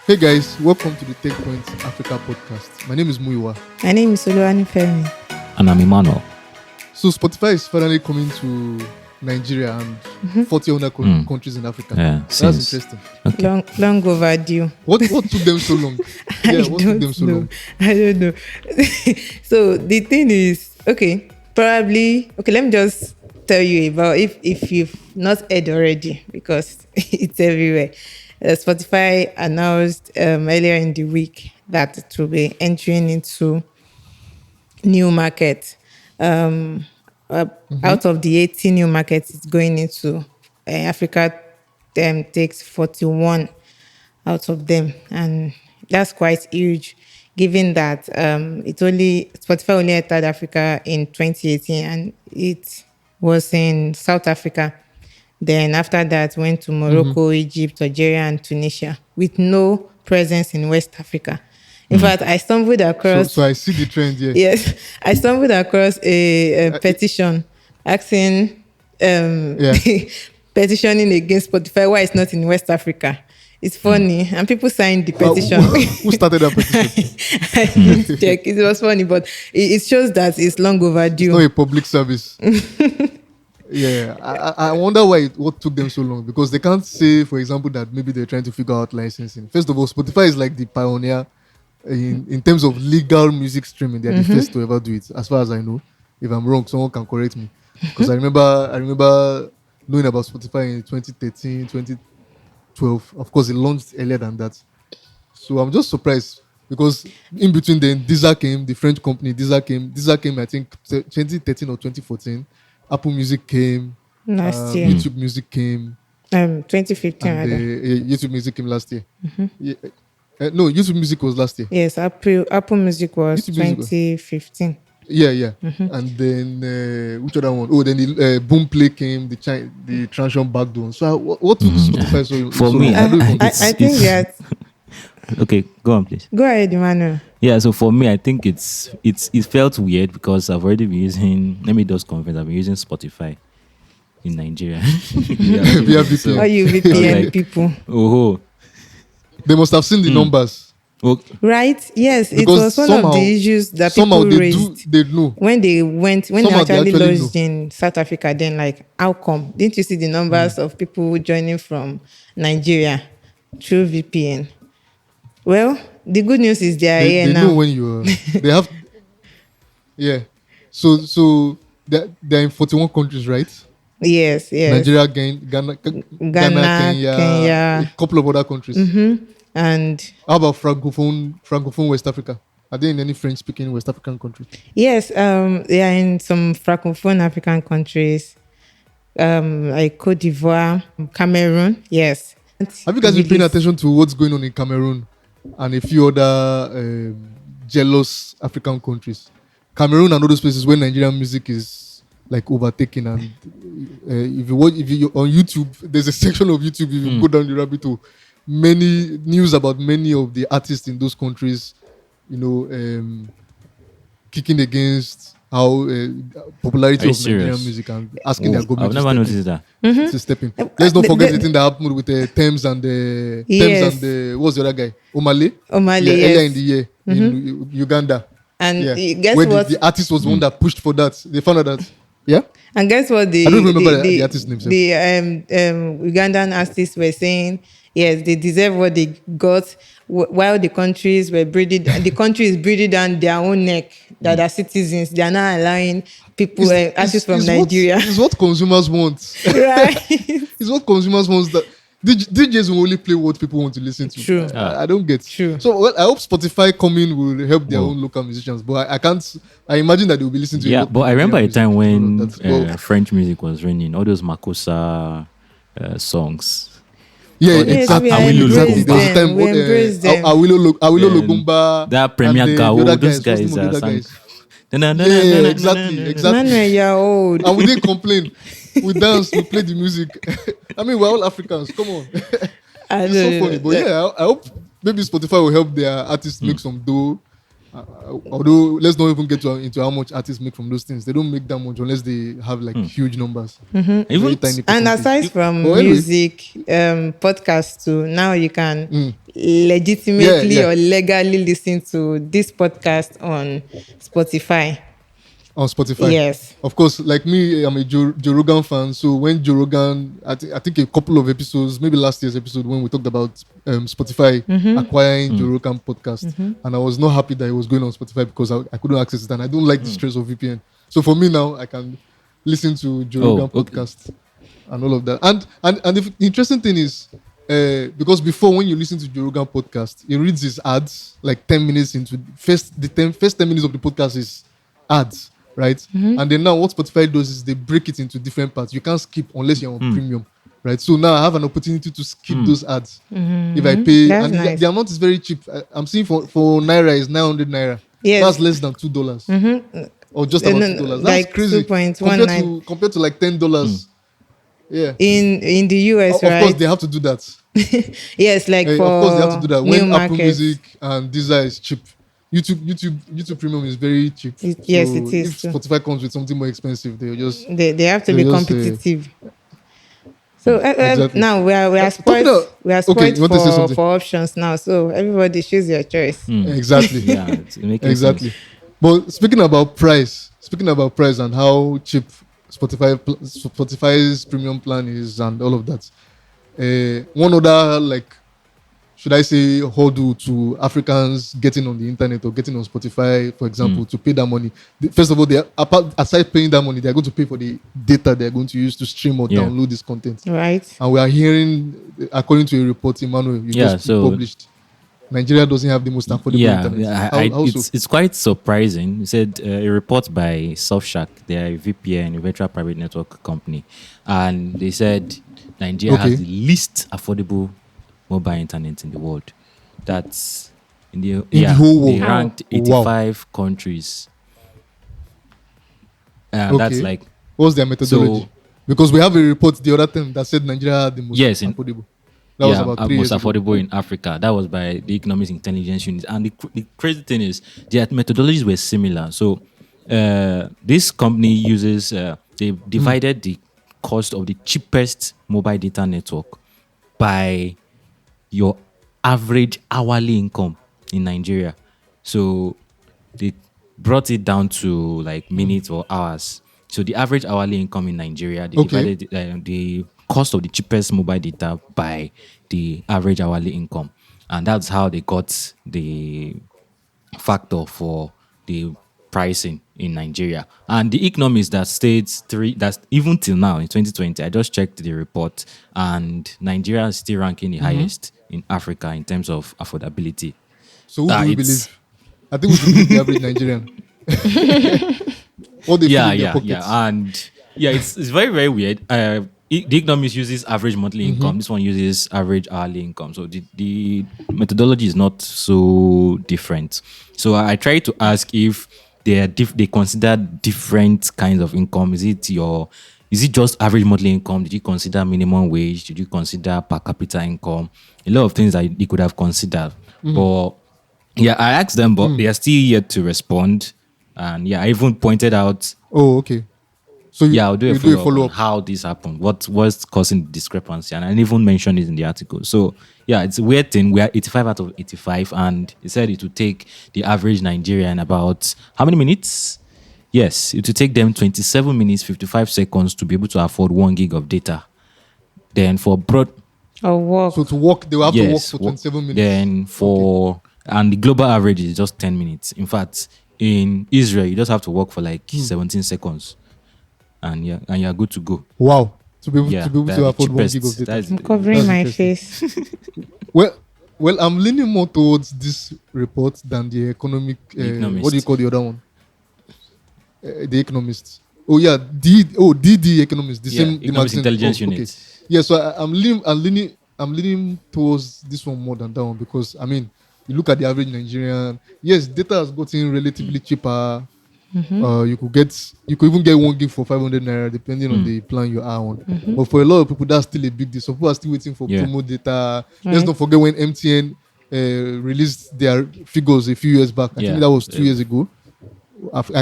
Hey guys, welcome to the Africa podcast. My name is Muiwa. My name is Oluwani Femi. And I'm Emmanuel. So Spotify is finally coming to Nigeria and 40 other countries in Africa. Yeah, That's since- interesting. Okay. Long overdue. What took them so long? What took them so long? I don't know. So the thing is, let me just tell you about if you've not heard already, because it's everywhere. Spotify announced earlier in the week that it will be entering into new market. Out of the 80 new markets it's going into, Africa takes 41 out of them, and that's quite huge, given that Spotify only entered Africa in 2018, and it was in South Africa. Then after that, went to Morocco, Egypt, Algeria, and Tunisia, with no presence in West Africa. In fact, I stumbled across. So I see the trend here. Yes, I stumbled across a petition asking, petitioning against Spotify why it's not in West Africa. It's funny, and people signed the petition. Who started that petition? I didn't check. It was funny, but it shows that it's long overdue. It's not a public service. Yeah, I wonder what took them so long, because they can't say, for example, that maybe they're trying to figure out licensing. First of all, Spotify is like the pioneer in terms of legal music streaming. They're the first to ever do it, as far as I know. If I'm wrong, someone can correct me. Because I remember knowing about Spotify in 2013, 2012. Of course, it launched earlier than that. So I'm just surprised, because in between then, Deezer came, the French company. Deezer came, I think, 2013 or 2014. Apple Music came. Last year. YouTube Music came. 2015, And, rather. YouTube Music came last year. No, YouTube Music was last year. Yes, Apple Music was YouTube Music was- 2015. Yeah. And then which other one? Oh, then the Boomplay came, the transition backbone. So what took Spotify so For so me, long? I don't even I get it. think that. Okay, go on, please. Go ahead, Emmanuel. Yeah, so for me, I think it felt weird because I've already been using. Let me just confess, I've been using Spotify in Nigeria. Via VPN. All you VPN like- people. Oh, They must have seen the numbers. Right? Yes, it Because was one somehow- of the issues that Somehow people they raised know. when they Somehow they actually actually launched in South Africa. Then, like, how come? Didn't you see the numbers of people joining from Nigeria through VPN? Well, the good news is they are They here now. know when you they have. Yeah. So they're in 41 countries, right? Yes. Nigeria, Ghana, Kenya, a couple of other countries. And How about Francophone West Africa? Are they in any French-speaking West African country? yes, they are in some Francophone African countries, like Cote d'Ivoire, Cameroon. Yes. Have you guys been paying attention to what's going on in Cameroon and a few other jealous African countries? Cameroon and all those places where Nigerian music is like overtaken, and if you on YouTube, there's a section of YouTube. If you go down the rabbit hole, many news about many of the artists in those countries, kicking against how popularity Are you of Nigerian serious? music and asking their I've government never to noticed that. step in. Let's not forget the the thing that happened with the Thames and the Yes. what's the other guy? Omale. Omale, Yeah, earlier yes. in the year in Uganda. And Yeah. guess Where what? the artist was the one that pushed for that. They found out that. Yeah. And guess what? I don't remember the artist name, sir. The Ugandan artists were saying, yes, they deserve what they got, while the countries were breathing. The country is breathing down their own neck. That their citizens, they are not allowing people, artists from Nigeria. It's what consumers want. Right? It's what consumers want. That DJs will only play what people want to listen to. True. I don't get. True. So I hope Spotify coming will help their own local musicians, but I can't. I imagine that they will be listening to. Yeah, what but I Nigerian remember a music time is. when That's- French music was raining, all those Makossa songs. Yeah, Yes, exactly. we embrace There was a time them. We embrace them. Awilo And Logumba, that Premier and the Gao, other those guys, what's guys the name of are the other sang. guys? Yeah, exactly. Manuel, you're old. And we didn't complain. We danced, we played the music. I mean, we're all Africans. Come on. I It's know. so funny. But yeah, I hope maybe Spotify will help their artists make some dough although let's not even get into how much artists make from those things. They don't make that much unless they have like huge numbers, very Even tiny And percentage. aside from But anyway, music, podcasts too, now you can yeah, legitimately yeah. or legally listen to this podcast on Spotify. On Spotify. Yes. Of course, like me, I'm a Joe Rogan fan. So when Joe Rogan, I think a couple of episodes, maybe last year's episode, when we talked about Spotify acquiring Joe Rogan podcast, and I was not happy that it was going on Spotify because I couldn't access it, and I don't like the stress of VPN. So for me now, I can listen to Joe Oh, Rogan okay. podcast and all of that. And the interesting thing is, because before when you listen to Joe Rogan podcast, he reads his ads like 10 minutes into first 10 minutes of the podcast is ads, right? And then now what Spotify does is they break it into different parts. You can't skip unless you're on premium, right? So now I have an opportunity to skip those ads if I pay, That's and nice. the amount is very cheap. I'm seeing for naira is 900 naira. Yes. That's less than $2. Or just about $2. That's Like crazy 2.19 compared to like $10. Yeah. in the US, Of right? course, they have to do that. Yes, like for Of course, they have to do that. new When Apple markets. Music and Deezer is cheap, YouTube Premium is very cheap. Yes, it is If too. Spotify comes with something more expensive, they'll just They have to they'll be just, competitive. So exactly. now we are Talking spoiled. of- We are okay, spoiled you want to say something? for options now. So everybody choose your choice. Exactly. Yeah, it's making Exactly. sense. But speaking about price and how cheap Spotify's premium plan is and all of that, one other, like, should I say, hurdle to Africans getting on the internet or getting on Spotify, for example, to pay that money. First of all, aside paying that money, they are going to pay for the data they are going to use to stream or Yeah. download this content. Right. And we are hearing, according to a report, Emmanuel, you Yeah, just so- published, Nigeria doesn't have the most affordable Yeah, internet. I, How so? it's quite surprising. It said a report by Surfshark, they are a VPN, a virtual private network company, and they said Nigeria Okay. has the least affordable mobile internet in the world. That's in the the whole They world. ranked Wow. 85 countries. That's Okay. like What's their methodology? So- Because we have a report the other time that said Nigeria had the most Yes, affordable. That was about 3 most years ago. affordable in Africa. That was by the Economics Intelligence Unit. And the crazy thing is, their methodologies were similar. So this company uses, they divided the cost of the cheapest mobile data network by your average hourly income in Nigeria. So they brought it down to like minutes or hours. So the average hourly income in Nigeria, they Okay. divided the cost of the cheapest mobile data by the average hourly income, and that's how they got the factor for the pricing in Nigeria. And the economist that states that's even till now in 2020, I just checked the report, and Nigeria is still ranking the highest in Africa in terms of affordability. So who do we It's- believe? I think we should believe the average Nigerian. What they feel in their pockets. And it's very, very weird. The economist uses average monthly income. This one uses average hourly income. So the methodology is not so different. So I tried to ask if they consider different kinds of income. Is it just average monthly income? Did you consider minimum wage? Did you consider per capita income? A lot of things that you could have considered. But yeah, I asked them, but they are still yet to respond. And I even pointed out. Oh, okay. So I'll do a you follow up on how this happened. What's causing the discrepancy? And I even mentioned it in the article. So it's a weird thing. We are 85 out of 85, and it said it would take the average Nigerian about how many minutes? Yes, it would take them 27 minutes 55 seconds to be able to afford 1 gig of data. Then for broad, Or work. So to walk, they will have to walk yes, for 27 minutes. Then and the global average is just 10 minutes. In fact, in Israel, you just have to work for like 17 seconds, and you're good to go. Wow. To be able Yeah, to be able that's to the afford 1 cheapest. gig of data. That's I'm covering That's my interesting. face. Well, I'm leaning more towards this report than the economic. Economist. What do you call the other one? The Economist. Oh yeah, DD Economist. The same. The Economics magazine. Intelligence Oh, okay. Unit. Yeah, so I'm leaning towards this one more than that one because I mean, you look at the average Nigerian. Yes, data has gotten relatively cheaper. You could even get 1 gig for 500 naira depending on the plan you are on. But for a lot of people, that's still a big deal. So people are still waiting for Yeah. promo data. Right. Let's not forget when MTN released their figures a few years back. I think Yeah. that was 2 years ago.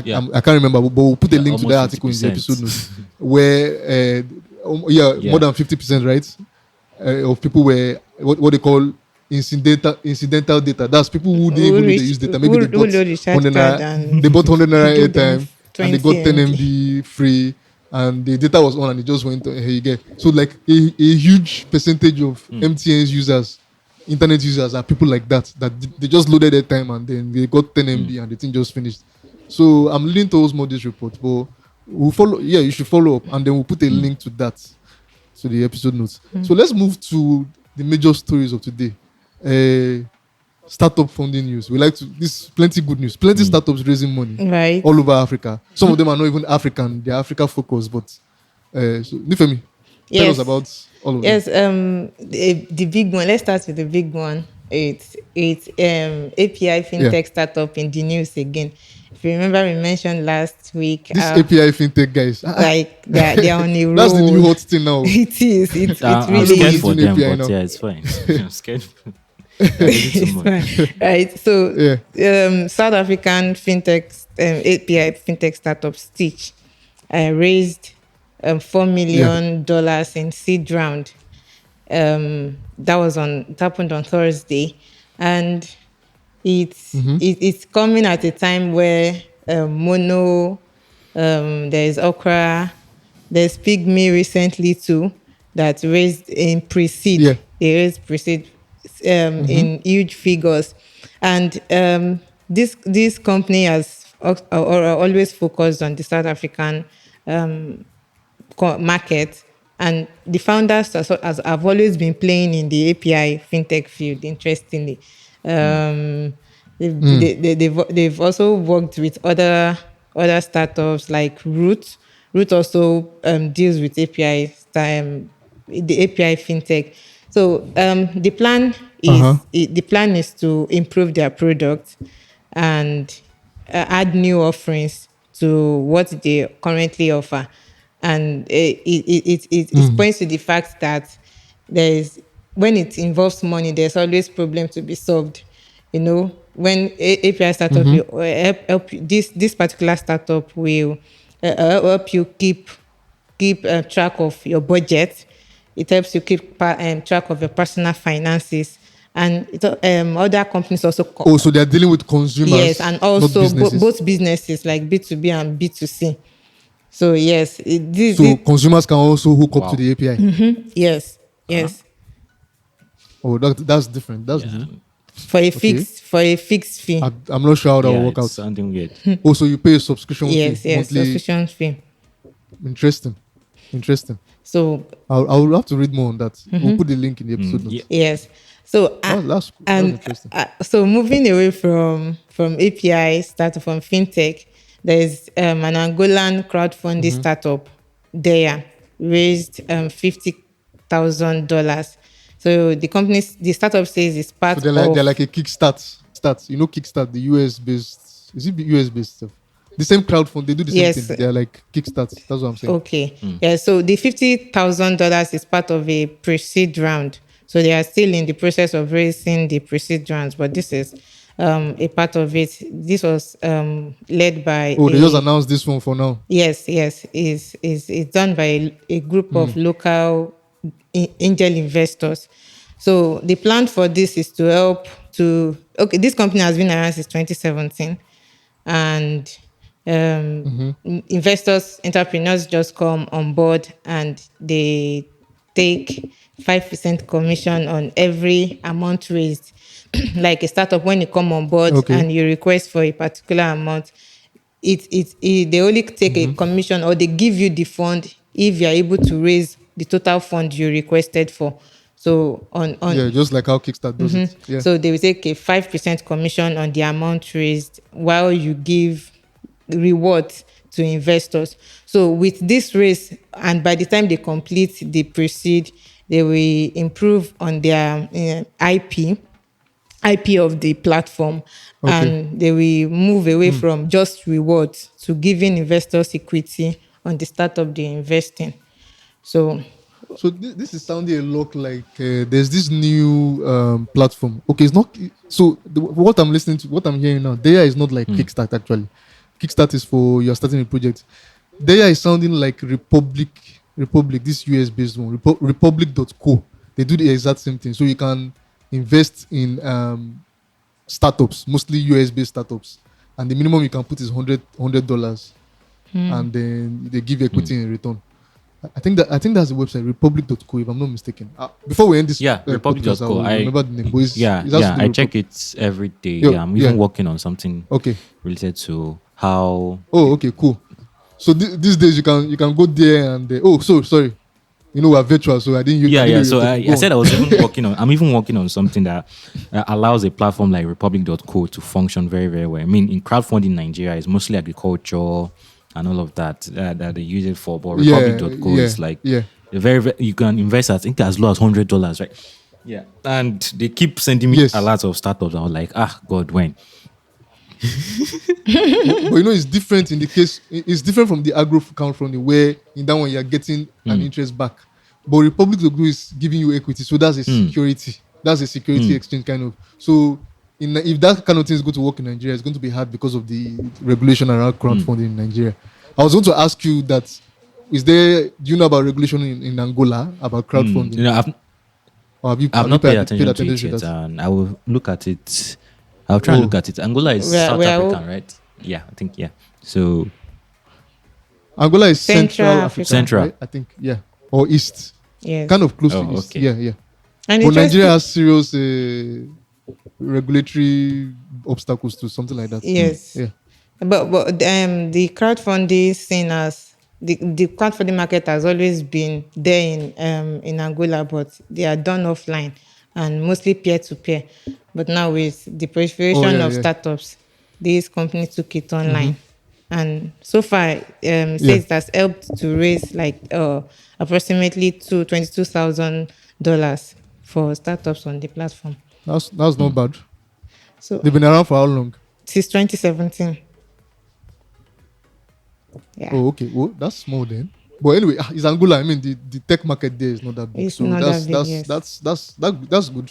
Yeah. I can't remember, but we'll put a Yeah. link to that Almost article in the 50%. episode notes where, more Yeah. than 50%, right, of people were what they call incidental data. That's people who didn't Who even know they reach use data. Maybe who load recharge 100 card naira, and they bought 100 naira give them airtime, and they 20 got 10 MB. MB free, and the data was on, and it just went. Here you get. So like a huge percentage of MTN's users, internet users, are people like that. They just loaded their time and then they got 10 MB and the thing just finished. So I'm leaning towards more this report, but we'll follow. Yeah, you should follow up, and then we'll put a link to that, to the episode notes. So let's move to the major stories of today. Startup funding news. We like to this plenty good news. Plenty startups raising money Right. all over Africa. Some of them are not even African; they're Africa focused. But so Nifemi, tell us Yes. about all of them. Yes, the big one. Let's start with the big one. It's API fintech startup in the news again. If you remember, we mentioned last week. This API fintech guys, Like they're on a roll. that's the new hot thing now. It is. It I'm really scared is. for Doing them, API but now. yeah, it's fine. I'm scared. They're losing too much. Fine. Right. So, South African fintech API fintech startup Stitch raised $4 million in seed round. It happened on Thursday, and it's coming at a time where Mono, there's Okra, there's Pygmy recently too that raised in pre-seed. Yeah. They raised pre-seed in huge figures, and this company has always focused on the South African market, and the founders have always been playing in the API fintech field. Interestingly, they've also worked with other startups like Root. Root also deals with API the API fintech. So the plan is to improve their product and add new offerings to what they currently offer, and it points to the fact that when it involves money, there's always problem to be solved. When API startup will help you, this particular startup will help you keep track of your budget. It helps you keep track of your personal finances, and other companies also. Oh, so they're dealing with consumers. Yes, and also not businesses. both businesses like B2B and B2C. So yes, So consumers can also hook up to the API. yes, yes, Oh, that's different. That's different. for a fixed fee. I'm not sure how that will work It's out. sounding weird. Oh, so you pay a subscription Yes, fee yes, monthly. subscription fee. Interesting. So I'll have to read more on that. We'll put the link in the episode notes. yeah. yes, so That's and interesting. so moving away from API startup from fintech, there's an Angolan crowdfunding startup. There raised $50,000. So the startup says it's part So of. they're like a Kickstart. Kickstart, the US based. Is it US based stuff? The same crowdfund, they do the same Yes. thing. They're like Kickstarts. That's what I'm saying. Okay. Yeah. So the $50,000 is part of a pre-seed round. So they are still in the process of raising the pre-seed rounds, but this is a part of it. This was led by. Oh, they just announced this one for now. Yes. It's done by a group of local angel investors. So the plan for this is to help to. Okay, this company has been around since 2017, and investors, entrepreneurs just come on board and they take 5% commission on every amount raised. Like a startup, when you come on board and you request for a particular amount, they only take a commission, or they give you the fund if you are able to raise the total fund you requested for. So Yeah, just like how Kickstart does it. Yeah. so they will take a 5% commission on the amount raised while you give rewards to investors. So with this raise, and by the time they complete the pre-seed, they will improve on their IP of the platform, and they will move away from just rewards to giving investors equity on the startup they invest in. So So this is sounding a lot like there's this new platform. Okay, it's not. So what I'm listening to, what I'm hearing now, Daya is not like Kickstart actually. Kickstart is for you're starting a project. Daya is sounding like Republic. This US based one, Republic.co. They do the exact same thing. So you can invest in startups, mostly US based startups, and the minimum you can put is $100, and then they give equity in return. I think that's the website republic.co if I'm not mistaken. Before we end this Yeah, podcast, I republic.co. will remember the name. But Yeah, it has to yeah, do I with check it every day. Yeah, Yeah, I'm yeah. even working on something Okay. related to how. Oh, okay, cool. So these days you can go there and so sorry. You know we're virtual, so I didn't Yeah, know yeah. you were So talking. I Go said on. I was even working on. I'm even working on something that allows a platform like republic.co to function very, very well. I mean, in crowdfunding in Nigeria, it's mostly agriculture and all of that that they use it for. But republic.co is like Yeah. a you can invest, I think, as low as $100, right? Yeah, and they keep sending me a Yes. lot of startups. I was like, God, when? But you know it's different in the case it's different from the agro crowdfunding where in that one you're getting an interest back. But Republic of Blue is giving you equity, so that's a security. That's a security exchange kind of. So if that kind of thing is going to work in Nigeria, it's going to be hard because of the regulation around crowdfunding in Nigeria. I was going to ask you that do you know about regulation in Angola about crowdfunding? You know, Or I've have you not paid paid attention to it attention to yet, that? and I will look at it. I'll try and Oh, look at it. Angola is South we are African, right? Yeah, I think yeah. So Angola is Central Central Africa, Africa. Central. right? I think, yeah, or East, Yes. kind of close to Oh, East. okay. Yeah, yeah. And But Nigeria interesting. has serious regulatory obstacles to something like that. Yes. Yeah. But the crowdfunding scene as the crowdfunding market has always been there in Angola, but they are done offline and mostly peer to peer. But now with the Oh proliferation yeah, of yeah, startups, these companies took it online. And so far, yeah. says it has helped to raise like approximately $22,000 for startups on the platform. That's not bad. So They've been around for how long? since 2017. Yeah. Oh, okay. Well, that's small then. But anyway, it's Angola. I mean, the tech market there is not that big, It's so not that big, yes. that's good.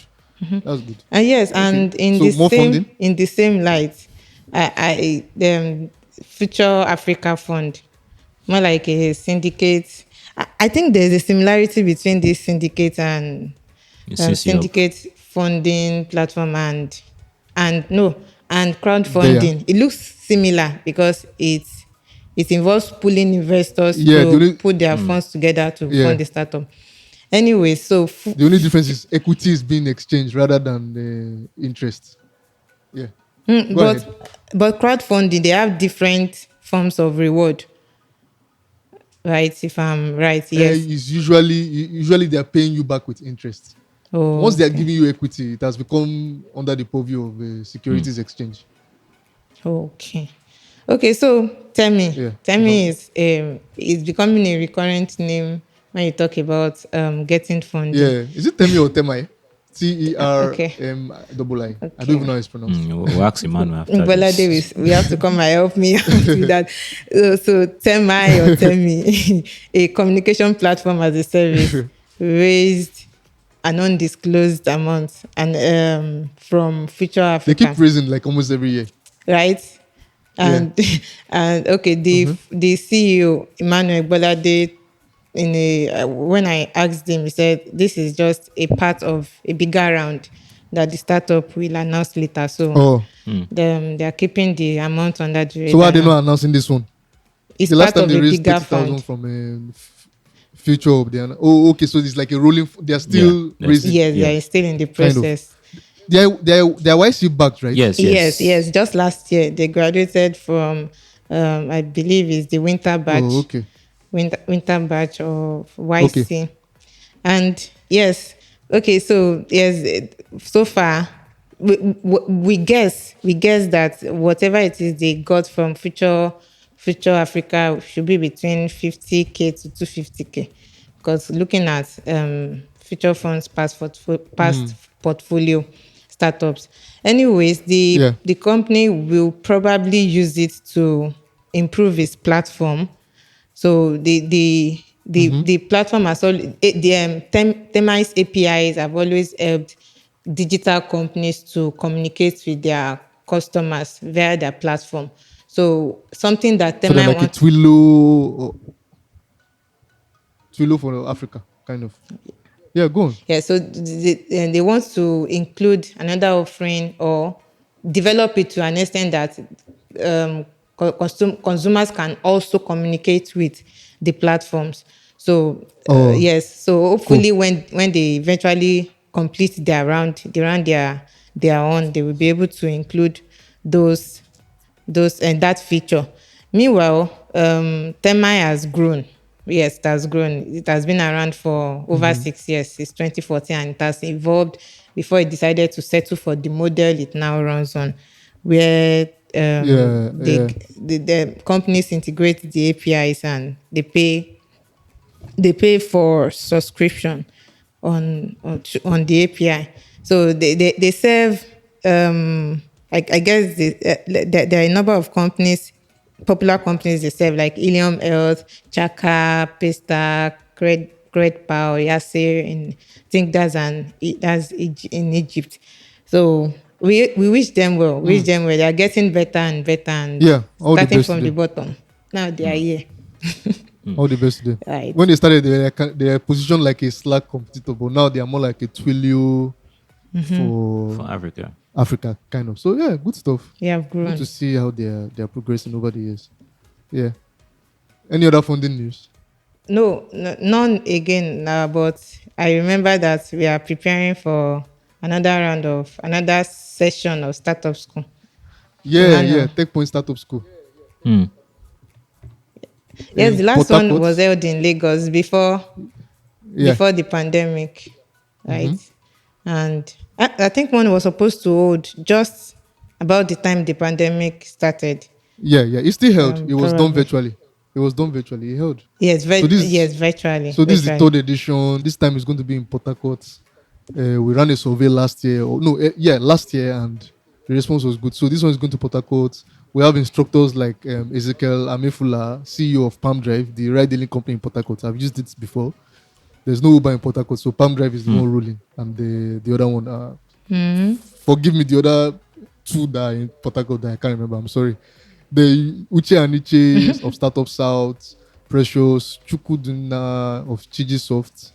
That's good. And yes, Okay. and in So the more same funding. in the same light, the Future Africa Fund, more like a syndicate. I think there's a similarity between this syndicate and CC syndicate funding platform and no and There. crowdfunding. It looks similar because it involves pulling investors Yeah. to put their funds together to Yeah. fund the startup. Anyway, so The only difference is equity is being exchanged rather than interest. Yeah. Go ahead. but crowdfunding they have different forms of reward, right? If I'm right, yes. Is usually they are paying you back with interest. Oh, Once they are okay. giving you equity, it has become under the purview of securities exchange. Okay. Okay, so Yeah. tell If me I'm, is becoming a recurrent name when you talk about getting funding. yeah. Is it Temi or Temai? Okay. TERMI. I don't even know Okay. how it's pronounced. We'll ask Emmanuel after Bolade, this. we have to come and help me out with that. So tell me, a communication platform as a service raised an undisclosed amount and from Future They keep Africa, raising like almost every year. right? Yeah. And and okay, the CEO Emmanuel Bolade in a when I asked him, he said this is just a part of a bigger round that the startup will announce later. So Oh. they are keeping the amount under the So why radar are they now. not announcing this one? It's The last part time of they a raised bigger 30,000 fund. from Future Hub. Oh, okay. So it's like a rolling. They are Yeah, still yes. raising, Yes, Yeah. they are still in the kind of. process. They are YC backed, right? Yes, Yes, yes. yes. Just last year, they graduated from, I believe, is the Oh, okay. winter batch of Okay. YC. And yes, okay. So yes, so far we guess that whatever it is they got from Future Africa should be between 50K to 250K, because looking at Future Fund's past portfolio startups. Anyways, Yeah. the company will probably use it to improve its platform. So The platform has always, Temis APIs have always helped digital companies to communicate with their customers via their platform. So something that So they're Temi like a wants. Twilio for Africa, kind of. Yeah, go on. Yeah, so they want to include another offering or develop it to an extent that consumers can also communicate with the platforms. So Oh, yes, so cool. hopefully when they eventually complete their own, they will be able to include those those and that feature. Meanwhile, Temai has grown. Yes, it has grown. It has been around for over 6 years, since 2014, and it has evolved before it decided to settle for the model it now runs on, where Yeah, yeah. the companies integrate the APIs and they pay for subscription on the API. So they serve. I guess there are a number of companies, popular companies they serve like Ilium Health, Chaka, Pesta, Great Power, Yasser, and I think in Egypt. So we wish them well. Wish them well. They are getting better and better, and Yeah, all the starting best to from the them. bottom. Now they are here. All the best to them. Right. When they started, they were positioned like a Slack competitor, but now they are more like a Twilio For for Africa. Africa, kind of. So yeah, good stuff. We have Good grown. to see how they're progressing over the years. Yeah. Any other funding news? No, none again. But I remember that we are preparing for another session of startup school. Yeah, yeah. Emmanuel. Tech Point Startup School Hmm. Yes, the in last Port one Harcourt. was held in Lagos Yeah. before the pandemic, right? And I think one was supposed to hold just about the time the pandemic started. Yeah, yeah. It still held. It was done Probably. virtually. It was done virtually. It held. Yes, So this yes, virtually, so this is the virtually. third edition. This time it's going to be in Port Harcourt. We ran a survey last year. Or no, yeah, last year, and the response was good. So this one is going to Port Harcourt. We have instructors like Ezekiel Amefula, CEO of Palm Drive, the ride-hailing company in Port Harcourt. I've used it before. There's no Uber in Port Harcourt, so Palm Drive is the one ruling, and the other one. Forgive me, the other two that are in Port Harcourt that I can't remember. I'm sorry. The Uche and Iches of Startup South, Precious, Chukuduna of Chigisoft,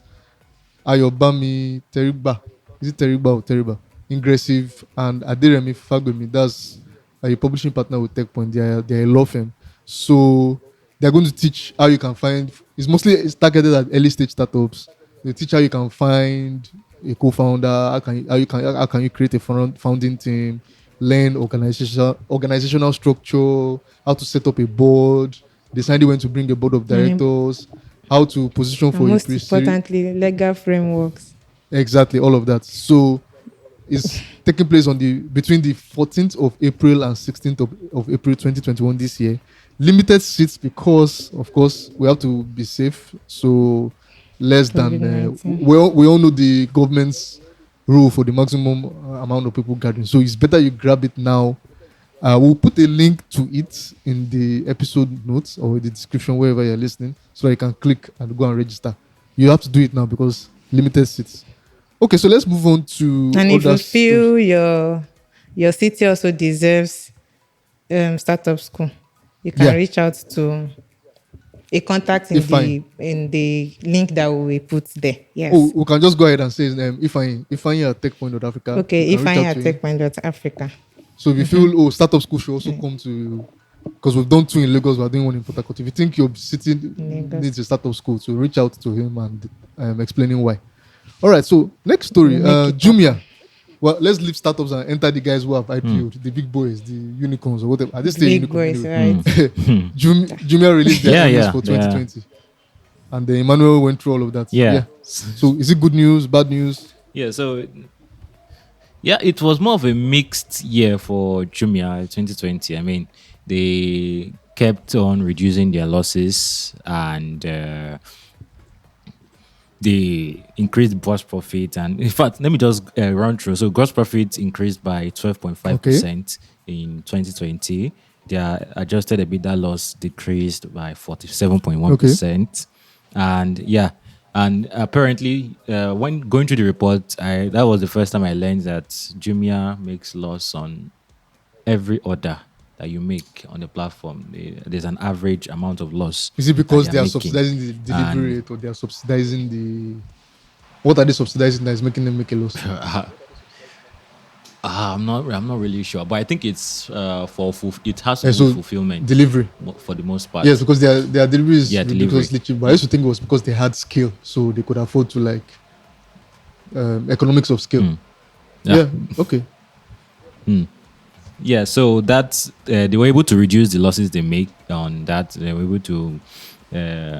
Ayobami, Teriba. Is it Teriba or Teriba? Ingressive and Adiremi Fagomi. That's a publishing partner with TechPoint. They're a law firm. So they're going to teach how you can find. It's targeted at early stage startups. They teach how you can find a co-founder. How can you create a founding team? Learn organizational structure. How to set up a board. Deciding when to bring a board of And directors. How to position for and a most pre-series. importantly, legal frameworks. Exactly, all of that. So it's taking place between the 14th of April and 16th of April 2021 this year. Limited seats because, of course, we have to be safe. So less than COVID-19. we all know the government's rule for the maximum amount of people gathering. So it's better you grab it now. We'll put a link to it in the episode notes or the description wherever you're listening, so that you can click and go and register. You have to do it now because limited seats. Okay, so let's move on to And if other you stuff. feel your city also deserves startup school, you can Yeah, reach out to a contact if I in the link that we will put there. oh, Yes. we can just go ahead and say if I at Tech Point Africa, we Okay, can if I reach out at to him. techpoint.africa. So if you feel startup school should also come to, because we've done two in Lagos, we're doing one in Port Harcourt. If you think your city Lagos. needs a startup school, so reach out to him and explaining why. All right, so next story, We'll make it Jumia. Well, let's leave startups and enter the guys who have IPO'd, the big boys, the unicorns or whatever. Are they still Big unicorn boys, anyway? right? Jumia released their Yeah, earnings yeah, for yeah. 2020. And Emmanuel went through all of that. Yeah. So is it good news, bad news? Yeah, so yeah, it was more of a mixed year for Jumia 2020. I mean, they kept on reducing their losses and they increased gross profit. And in fact, let me just run through. So, gross profit increased by 12.5% in 2020. Their adjusted EBITDA loss decreased by 47.1%. And yeah, and apparently, when going through the report, that was the first time I learned that Jumia makes loss on every order that you make on the platform. There's an average amount of loss Is it that because they are they are making, subsidizing the delivery and rate, or they are subsidizing the? What are they subsidizing that is making them make a loss? I'm not really sure, but I think it's it has to do with So fulfillment delivery. for the most Yes, part. because their delivery is Yeah, delivery. ridiculously cheap. But I used to think it was because they had scale, so they could afford to like economics of scale. Yeah. Yeah. Okay. Yeah, so that's they were able to reduce the losses they make on that. They were able to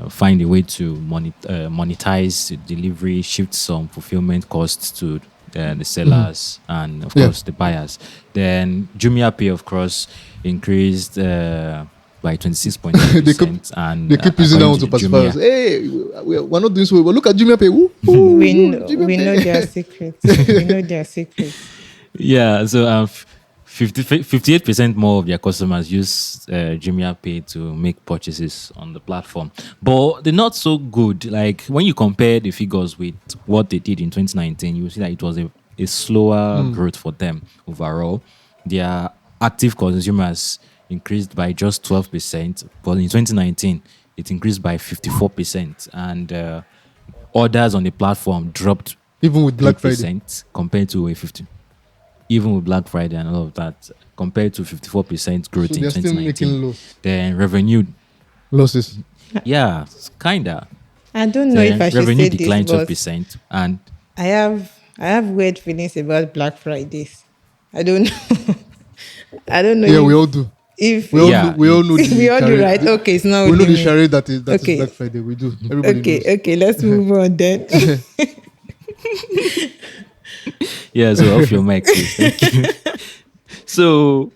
find a way to monetize the delivery, shift some fulfillment costs to the sellers and of Yeah. course the buyers. Then Jumia Pay, of course, increased by 26.9 they keep percent, and they keep using that according one to to the pacify us. Jumia, Hey, we're not doing so well. But look at Jumia Pay. Woo, We Jumia know Pay. their secrets. We know their secrets. yeah, so 58% more of their customers use Jumia Pay to make purchases on the platform. But they're not so good. Like when you compare the figures with what they did in 2019, you will see that it was a slower growth for them overall. Their active consumers increased by just 12%, but in 2019, it increased by 54%. And orders on the platform dropped Even with Black Friday. 3% compared to a 50, even with Black Friday and all of that, compared to 54% So growth in they're still 2019. making loss. Then revenue, Losses. yeah, kinda. I don't know if Then I should revenue say this, declined but 12%, and I have weird feelings about Black Fridays. I don't know. I don't know Yeah, we all do. if yeah, We all know we the all do, right. Okay, it's not we know only the me. charade that is Black Okay, Friday. We do. Everybody knows. okay. Let's move on then. yeah. So off your mic, please. Thank you. So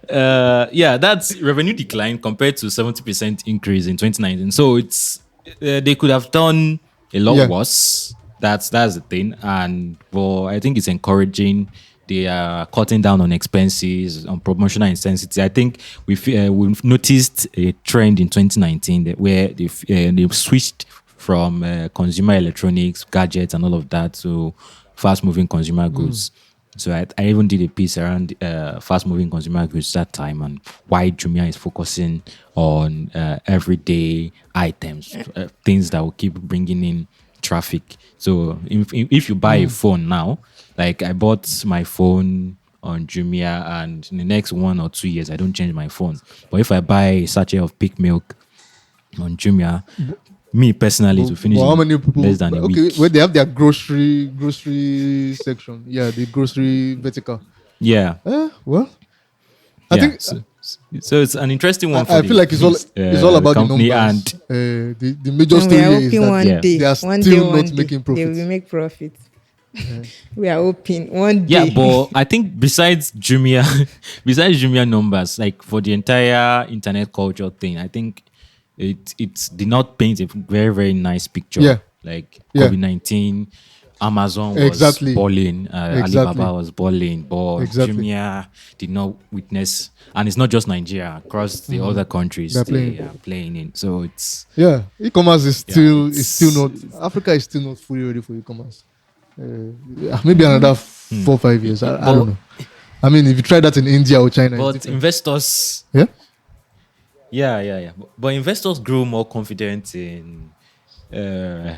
yeah, that's revenue decline compared to 70% increase in 2019. So it's they could have done a lot Yeah. worse. That's the thing, and but I think it's encouraging. They are cutting down on expenses, on promotional intensity. I think we've noticed a trend in 2019 that where they've switched from consumer electronics, gadgets, and all of that to fast-moving consumer goods. So I even did a piece around fast-moving consumer goods that time and why Jumia is focusing on everyday items, things that will keep bringing in traffic. So if you buy a phone now, like I bought my phone on Jumia, and in the next 1 or 2 years I don't change my phone. But if I buy a sachet of peak milk on Jumia, me personally, to finish But how in many people? less than a Okay, week. where they have their grocery section. Yeah, the grocery vertical. Yeah, Well, I yeah. think So it's an interesting one for I feel like it's all the about the company, numbers. and The major And we story are here is hoping that one Yeah. day, they are one day, still one not day, making they profits. will make profit. We are hoping one yeah, day. but I think besides Jumia, besides Jumia numbers, like for the entire internet culture thing, I think it did not paint a very very nice picture. Yeah, Like yeah, COVID-19, Amazon was exactly, balling, exactly, Alibaba was balling, but exactly. Jumia did not witness, and it's not just Nigeria, across the other countries They're playing. they are playing in. So it's Yeah, e-commerce yeah, is still not. Africa is still not fully ready for e-commerce. Yeah, maybe another 4 5 years. I don't but know. I mean, if you try that in India or China, it's but different. investors. Yeah. Yeah. But investors grow more confident in uh,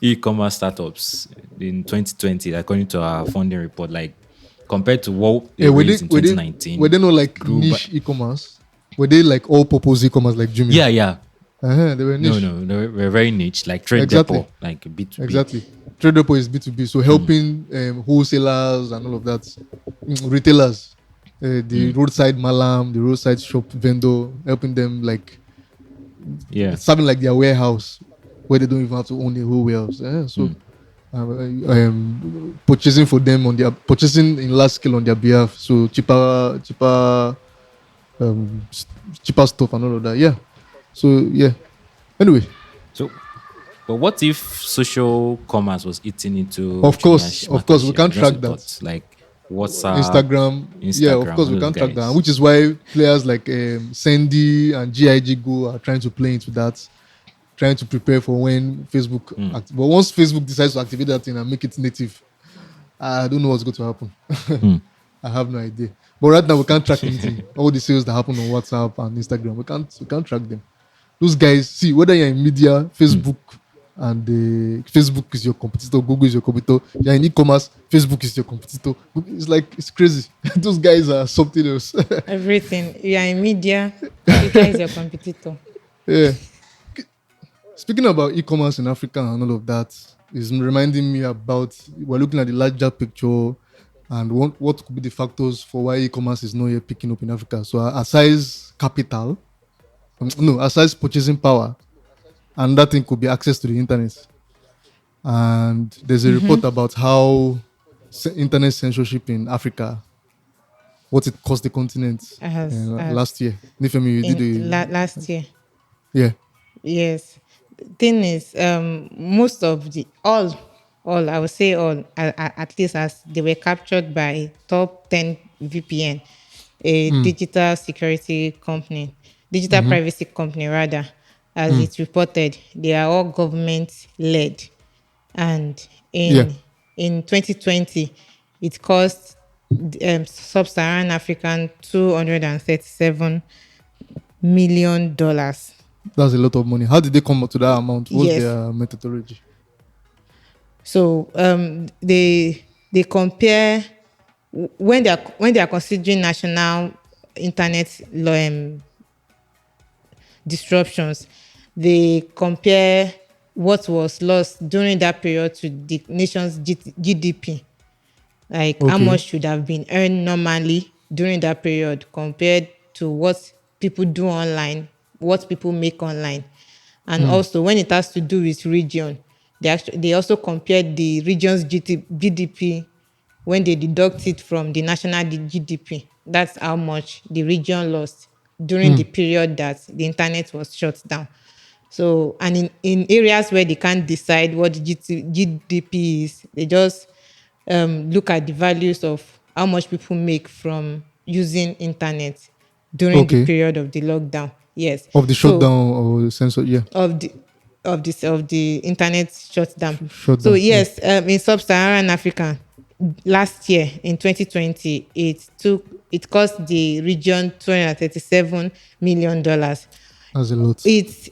e-commerce startups in 2020, according to our funding report. Like compared to what they Yeah, raised in were 2019, they not it like grew. But niche e-commerce? Were they like all purpose e-commerce like Jumia? yeah. They were No, niche. they were very niche, like Trade Exactly. Depot, like B2B. Exactly. Trade Depot is B2B, so helping wholesalers and all of that, retailers, the roadside malam, the roadside shop vendor, helping them like Yeah. serving like their warehouse where they don't even have to own the whole warehouse. So purchasing for them on their purchasing in large scale on their behalf, so um, s- cheaper stuff and all of that. Yeah. So yeah. Anyway, So, but what if social commerce was eating into of Jumia's market course, we share? can't Just track a that. thought, like WhatsApp, Instagram, yeah, of Instagram, course all we those can't track that, guys. which is why players like Sandy and GIG Go are trying to play into that, trying to prepare for when Facebook. But once Facebook decides to activate that thing and make it native, I don't know what's going to happen. I have no idea. But right now we can't track anything. All the sales that happen on WhatsApp and Instagram, we can't track them. Those guys, see whether you're in media, Facebook, and Facebook is your competitor, Google is your competitor. You're in e-commerce, Facebook is your competitor. It's crazy. Those guys are something else. Everything. You are in media, Twitter is your competitor. Yeah. Speaking about e-commerce in Africa and all of that, is reminding me about we're looking at the larger picture and what could be the factors for why e-commerce is not yet picking up in Africa. So aside capital, aside purchasing power, and that thing could be access to the internet. And there's a report about how internet censorship in Africa, what it cost the continent last year. Nifemi, you did last year. yeah. Yes. Thing is, most of the all I would say all at least as they were captured by top 10 VPN, a digital security company, digital privacy company rather, as it's reported, they are all government led, and Yeah. in 2020, it cost sub-Saharan African $237 million. That's a lot of money. How did they come up to that amount? What's Yes. their methodology? So they compare when they are considering national internet disruptions. They compare what was lost during that period to the nation's GDP, like how Okay. much should have been earned normally during that period compared to what people do online, what people make online. And also when it has to do with region, they also compared the region's GDP when they deduct it from the national GDP. That's how much the region lost during the period that the internet was shut down. So, and in areas where they can't decide what the GDP is, they just look at the values of how much people make from using internet during the Okay. period of the lockdown. Yes. Of the So, shutdown or the censor, yeah. of the internet shutdown. Shutdown, So yeah. yes, in sub-Saharan Africa, last year in 2020, it cost the region $237 million. That's a lot. Yes,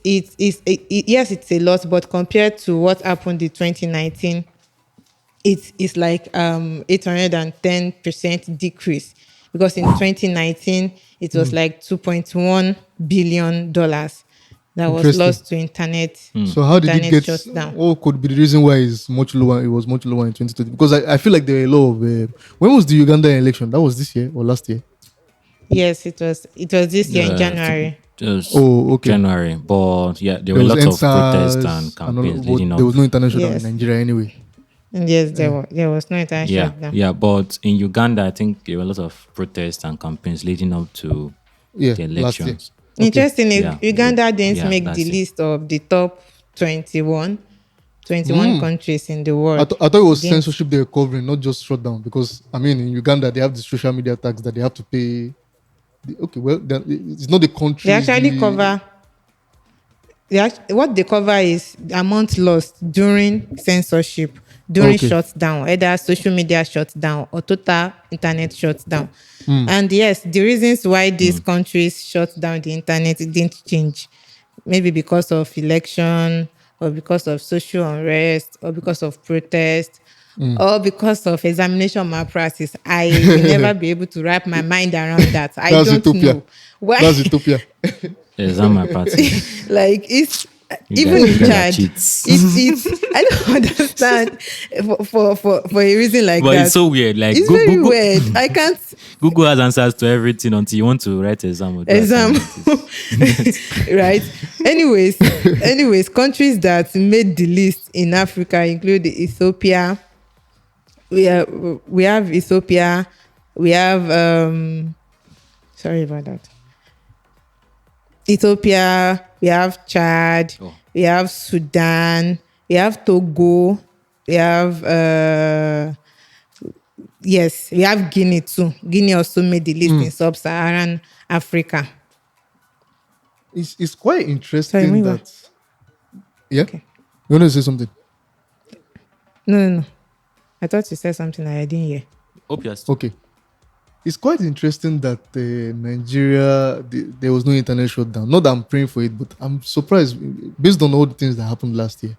it's a lot, but compared to what happened in 2019, it's like 810% decrease, because in 2019 it was like $2.1 billion that was Interesting. lost to internet. So how did it Internet get? shut down. What could be the reason why it's much lower? It was much lower in 2020 because I feel like there were a lot of. When was the Uganda election? That was this year or last year? Yes, it was this year in January. Just Oh, okay. January. But yeah, there There were was lots of protests EndSARS and all, campaigns but leading up. there was no international Yes. in Nigeria anyway. And yes, there was no internet Yeah, shutdown. yeah. But in Uganda, I think there were a lot of protests and campaigns leading up to Yeah, the last year. elections. Interestingly, Yeah. Uganda didn't Yeah, make that's the it. list of the top 21 countries in the world. I thought it was Didn't- censorship they were covering, not just shutdown. Because I mean, in Uganda they have the social media tax that they have to pay. Okay, well, it's not the country. They actually cover. What they cover is the amount lost during censorship, during Okay. shutdown, either social media shutdown or total internet shutdown. And yes, the reasons why these countries shut down the internet, it didn't change. Maybe because of election, or because of social unrest, or because of protest, or because of examination malpractice. I will never be able to wrap my mind around that. I That's don't utopia. know why. That's Ethiopia. Exam my party. Like it's You even guys- in you guys are Chad, cheats. it's I don't understand for a reason like But that. it's so weird. Like It's very weird. I can't Google has answers to everything until you want to write exam or do exam assignment. right. Anyways, countries that made the list in Africa include Ethiopia. We have Ethiopia. We have sorry about that. Ethiopia, we have Chad, we have Sudan, we have Togo, we have yes, we have Guinea too. Guinea also made the list in sub-Saharan Africa. It's quite interesting Sorry, that Yeah, Okay. you want to say something? No, no, no. I thought you said something I didn't hear. Hope you are still. Okay. It's quite interesting that Nigeria, there was no internet shutdown. Not that I'm praying for it, but I'm surprised based on all the things that happened last year.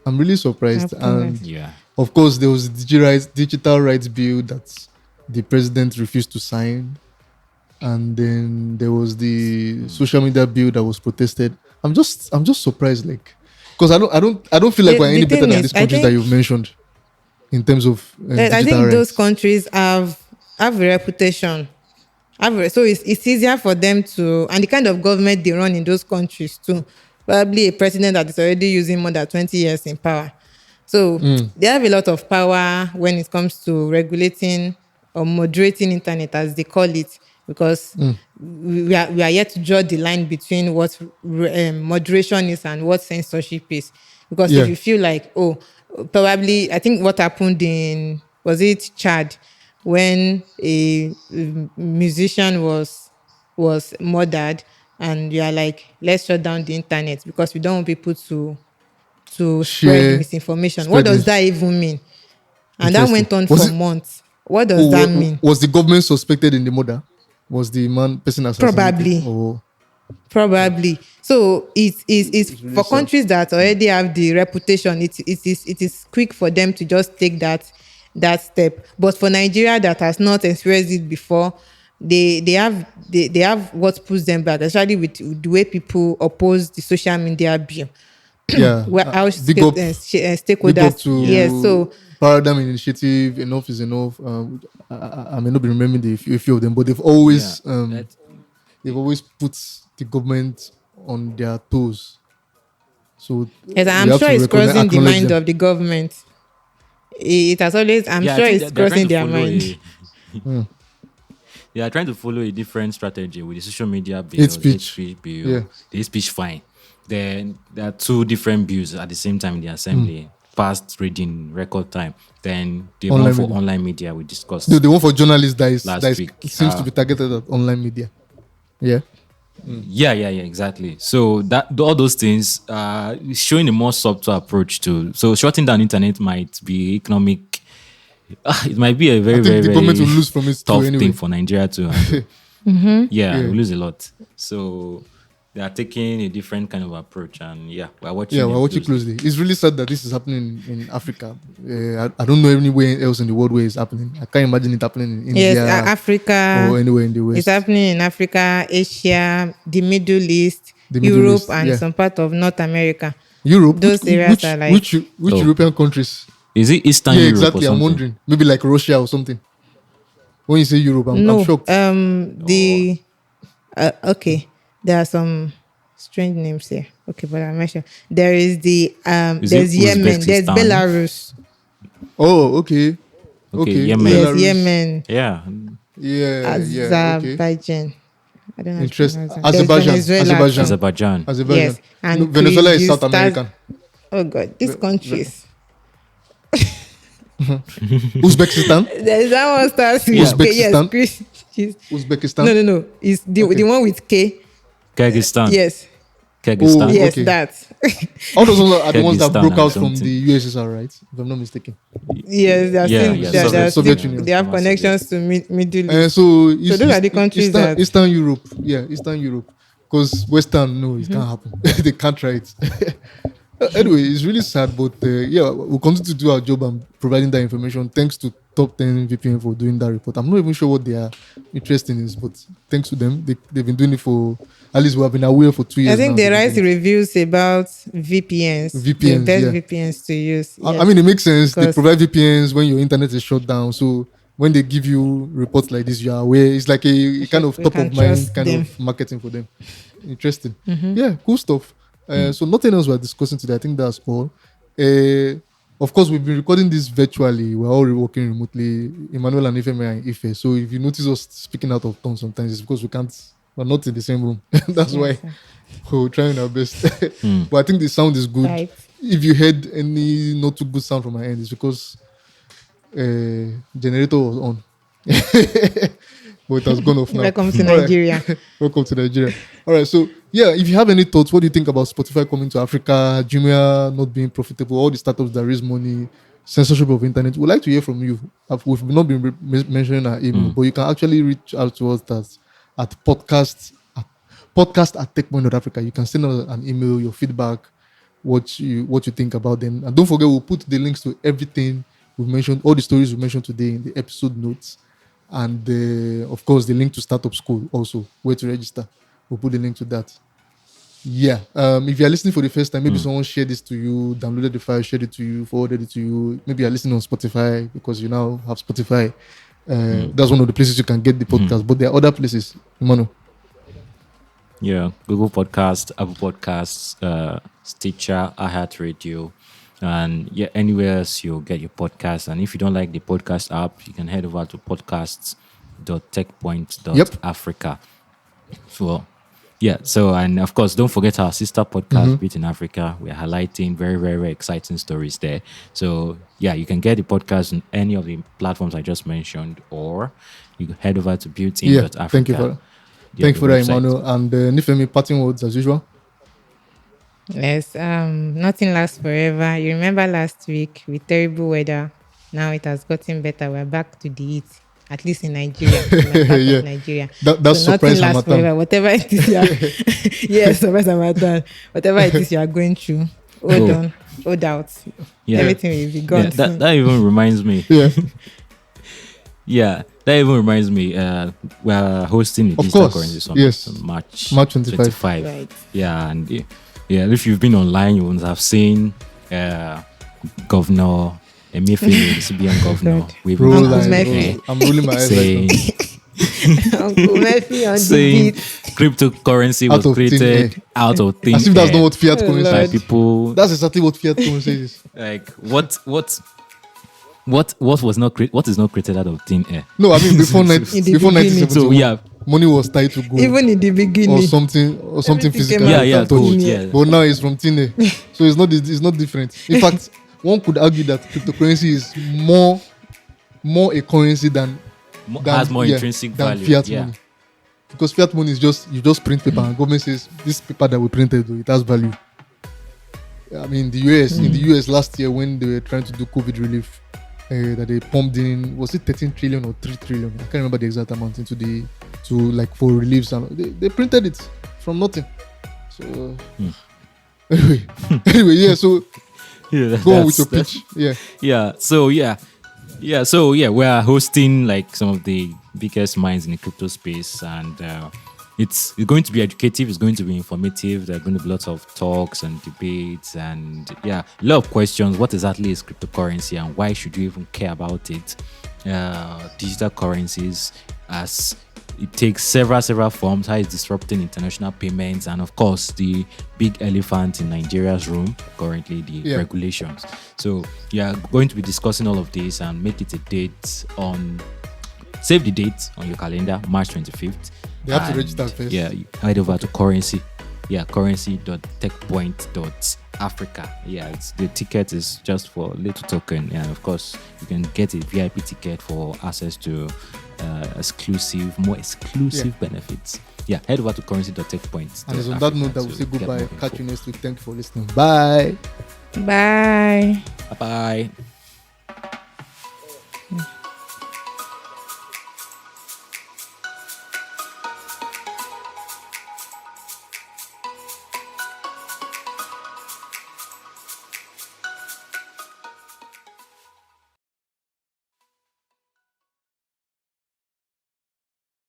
I'm really surprised. And Happiness. Yeah. of course, there was the digital rights bill that the president refused to sign. And then there was the social media bill that was protested. I'm just surprised, like, because I don't feel like we're The any better thing than is, these countries that you've mentioned in terms of I digital think those rights. countries have a reputation. So it's easier for them to, and the kind of government they run in those countries too. Probably a president that is already using more than 20 years in power. So they have a lot of power when it comes to regulating or moderating internet, as they call it, because we are yet to draw the line between what moderation is and what censorship is. Because if Yeah, you feel like, oh, probably, I think what happened in, was it Chad, when a musician was murdered, and you are like, let's shut down the internet because we don't want people to spread share, misinformation. What spread does mis. that even mean? And that Interesting. went on Was for it? months. What does Oh, that mean? was the government suspected in the murder? Was the person assassinated? Probably. Oh, Probably. So it's it's really for sad. countries that already have the reputation. It is quick for them to just take that step. But for Nigeria that has not experienced it before, they have what puts them back, especially with the way people oppose the social media bill. Yeah, Where our big up stakeholders, Yeah. yes. to So Paradigm Initiative. Enough is enough. I may not be remembering a few of them, but Yeah. That they've always put the government on their toes. So yes, we I'm have sure to it's crossing the acknowledge mind them. of the government. It has always, I'm yeah, I sure think it's that they're trying crossing to their follow mind. a they are trying to follow a different strategy with the social media Hate bill, the hate speech. speech bill, Yeah. the hate speech fine. Then there are two different bills at the same time in the assembly, passed reading record time. Then the one Online for media. online media we The, discussed the one for journalists that is that last is week. seems to be targeted at online media. Yeah. Yeah, exactly. So that all those things showing a more subtle approach to so shutting down internet might be economic. It might be a I very, think very, the government will very lose from it too tough thing anyway. for Nigeria to handle. Yeah, Yeah. we lose a lot. So they are taking a different kind of approach, and yeah, we're Yeah, watching we're them watching closely. closely. It's really sad that this is happening in Africa. I don't know anywhere else in the world where it's happening. I can't imagine it happening in Yes, India Africa, or anywhere in the it's West. happening in Africa, Asia, the Middle East, The Middle Europe, East, and yeah. some part of North America. Europe, which Those areas are which like, which which Oh, European countries? is it Eastern Yeah, Europe or exactly. I'm something? wondering. Maybe like Russia or something. When you say Europe, I'm no, shocked. Or okay, there are some strange names here. Okay, but I mentioned there is is it there's Yemen, there's Uzbekistan? Belarus. Oh, okay. Okay, Okay. Yemen. Yes, Belarus. Yemen, Yeah, Yeah, yeah, okay. Azerbaijan. I don't know how to Interest. pronounce that. There's Azerbaijan. Venezuela too. Azerbaijan. Azerbaijan. Azerbaijan. Yes, No, and Venezuela is South Kyrgyzstan. American. Oh God, these Ve- countries. Uzbekistan. There's that one starts Yeah. with K. Yes, Uzbekistan. Chris. Uzbekistan. No. It's the Okay. the one with K. Kyrgyzstan. Yes, Oh, Kyrgyzstan. yes, okay. that. All those ones are the ones that Kyrgyzstan broke and out from the something. USSR, right? If I'm not mistaken. Yes, they are Yeah, still yeah. they are, they are Soviet still, Union. they have Former connections to Middle East. So So those are the countries Eastern, that. Eastern Europe, yeah, Eastern Europe, because Western, no, it can't happen. They can't try it. Anyway, it's really sad, but yeah, we'll continue to do our job and providing that information. Thanks to Top 10 VPN for doing that report. I'm not even sure what their interest in is, but thanks to them, they've been doing it for at least we have been aware for 2 I years think now. they They've been write doing it. reviews about VPNs, the VPNs, best yeah. VPNs to use. I Yes. mean, it makes sense. They Because provide VPNs when your internet is shut down. So when they give you reports like this, you are aware. It's like a kind of we top can of mind trust kind them. of marketing for them. Interesting. Yeah, cool stuff. So nothing else we're discussing today. I think that's all. Of course, we've been recording this virtually. We're all working remotely. Emmanuel and Ifeme are in Ife. So if you notice us speaking out of tone sometimes, it's because we're not in the same room. That's why Yes, we're trying our best. But I think the sound is good. right. If you heard any not too good sound from my end, it's because generator was on. but it has gone off now. Welcome to All right. Nigeria. Welcome to Nigeria. All right. So, yeah, if you have any thoughts, what do you think about Spotify coming to Africa, Jumia not being profitable, all the startups that raise money, censorship of internet? We'd like to hear from you. We've not been mentioning our email, but you can actually reach out to us at podcast at techpoint.africa. You can send us an email, your feedback, what you think about them. And don't forget, we'll put the links to everything we've mentioned, all the stories we mentioned today in the episode notes. And of course, the link to Startup School also, where to register. We'll put the link to that. Yeah. If you're listening for the first time, maybe someone shared this to you, downloaded the file, shared it to you, forwarded it to you. Maybe you're listening on Spotify because you now have Spotify. That's one of the places you can get the podcast. But there are other places, Emmanuel. Yeah, Google Podcasts, Apple Podcasts, Stitcher, iHeartRadio, and yeah, anywhere else you'll get your podcast. And if you don't like the podcast app, you can head over to podcasts.techpoint.africa. So, yeah. So, and of course, don't forget our sister podcast, builtin.africa. We're highlighting very, very, very exciting stories there. So, yeah, you can get the podcast on any of the platforms I just mentioned, or you can head over to builtin.africa. Yeah, thank you for that. Thank you for that, Emmanuel. And Nifemi, parting words as usual. Yes, nothing lasts forever. You remember last week with terrible weather. Now it has gotten better. We're back to the heat, at least in Nigeria. In my part of Nigeria. That's so nothing surprise lasts Hamatan. forever. Whatever it is, yes, surprise Hamatan. Whatever it is you are going through, hold on, hold out. Yeah. Everything will be gone. Yeah, that even reminds me. Yeah. Yeah, that even reminds me. We're hosting a Of digital course, currency summit yes. on March March 25. Right. Yeah, and yeah, if you've been online, you would have seen Governor Emefiele, the CBN governor, God. with Roll Uncle lines, Murphy. roll. I'm rolling my eyes saying, right Uncle Murphy on the saying beat. cryptocurrency Out was of thin created air. out of thin now. As if that's air not what fiat Oh, currency by Lord. is. people. That's exactly what fiat currency is. Like what was not what is not created out of thin air. No, I mean before In the before beginning. 1971, So yeah, money was tied to gold Even in the beginning. or something Everything physical. came yeah, out yeah, of gold, thin yeah. air. But now it's from thin air, so it's not different. In fact, one could argue that cryptocurrency is more a currency than Has more intrinsic than value. fiat Yeah. money. Because fiat money is just you just print paper and government says this paper that we printed it has value. I mean in the US last year when they were trying to do COVID relief, that they pumped in, was it 13 trillion or 3 trillion? I can't remember the exact amount for reliefs, and they printed it from nothing. So anyway, yeah. So Yeah, go on with your pitch. Yeah. So we're hosting like some of the biggest minds in the crypto space, and it's going to be educative, it's going to be informative. There are going to be lots of talks and debates, and a lot of questions. What exactly is cryptocurrency, and why should you even care about it? Digital currencies, as it takes several forms, how it's disrupting international payments, and of course the big elephant in Nigeria's room currently, the regulations. So going to be discussing all of this, and make it a date save the date on your calendar, March 25th. They have to register first. Yeah, you head over to currency.techpoint.africa. Yeah, the ticket is just for a little token, and of course you can get a VIP ticket for access to more exclusive benefits. Yeah, head over to currency.techpoint. And it's on that note that we'll say goodbye. Catch you next week. Thank you for listening. Bye. Bye. Bye.